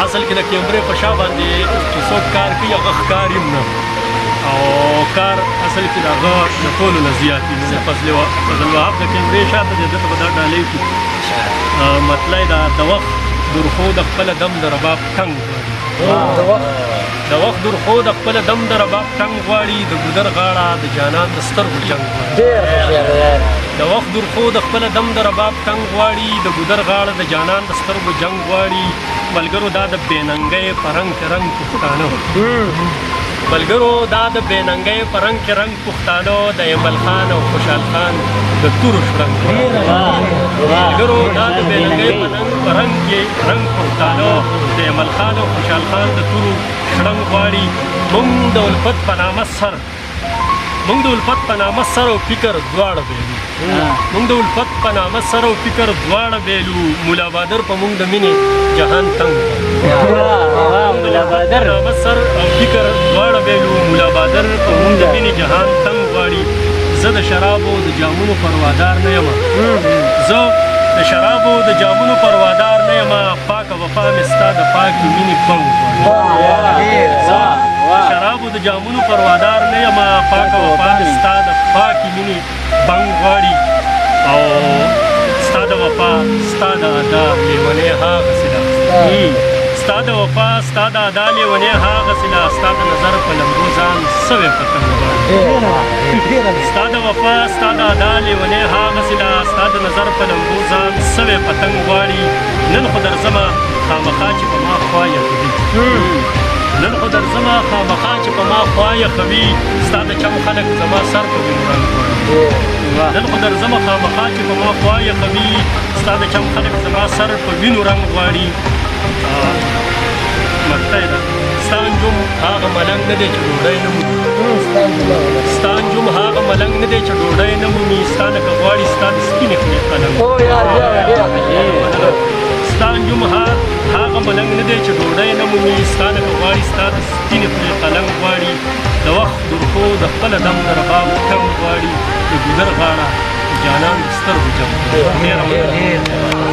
اصل کې د کیمرې په شا باندې چې څوک کار کوي هغه ښکاري هم نه او کار اصل کې د هغه د ټولو نه زیات دي فضل وهاب د کیمرې شاته دی دلته به دا ډالۍ کړي مطلع یې د وخت درخو د خپله دم د رباب ټنګ غواړي د وخت درخو د خپله دم د رباب ټنګ غواړي د ګودر غاړه د جانان د سترګو جنګ غواړي د وخت درخو د خپله دم د رباب ټنګ غواړي د ګودر غاړه د جانان د سترګو جنګ غواړي ملګرو دا د بېننګۍ په رنګ کې رنګ پښتانه ملګرو دا د بېننګۍ په رنګ کې رنګ پښتانه د ایمل خان او خوشحال خان د تورو شړنګ ملګرو دا د بېننګۍ په رنګ کې رنګ پښتانه د ایمل خان او خوشحال خان د تورو شړنګ غواړي موږ د الفت په نامه سر موږ د الفت په نامه سر او فکر دواړه بیلو موږ د الفت په نامه سر او فکر دواړه بیلو مولا بادر په موږ د مینې جهان تنګ مولا بادر په نامه سر او فکر دواړه بیلو مولا بادر په موږ د مینې جهان تنګ غواړي زه د شرابو د جامونو پروادار نه یم زه د شرابو د جامونو پروادار نه یم پاکه وفا مې ستا د پاکې مینې بنګ غواړي شرابو د جامونو پروادار نه یم پاکه وفا مې ستا د پاکې مینې بنګ غواړي او ستا د وفا ستا د ادا لیونۍ هغسې ده ستا د وفا ستا د ادا لیونۍ هغسې ده ستا د نظر په لمبو ځان سوی پتنګ غواړي ستا د وفا ستا د ادا لیونۍ هغسې ده ستا د نظر په لمبو ځان سوی پتنګ غواړي نن خو درځمه خامخا چې په ما خوا یخوي نن خو درځمه خامخا چې په ما خوا یخوي ستا د چم خلک زما سر په وینو رنګ غواړي نن خو درځمه خامخا چې په ما خوا یخوي ستا د چم خلک زما سر په وینو رنګ غواړي مطلع ده ستا انجم هغه ملنګ نه دی چې ډوډۍ نه مومي ستا انجم هغه ملنګ نه دی چې ډوډۍ نه مومي ستا نه که غواړي ستا د سپینې خولې قلم ستا انجم هغه ملنګ نه دی چې ډوډۍ نه مومي ستا نه که غواړي ستا د سپینې خولې قلم غواړي د وخت درخو د خپله دم د رباب ټنګ غواړي د ګودر غاړه د جانان د سترګو جنګ ډېره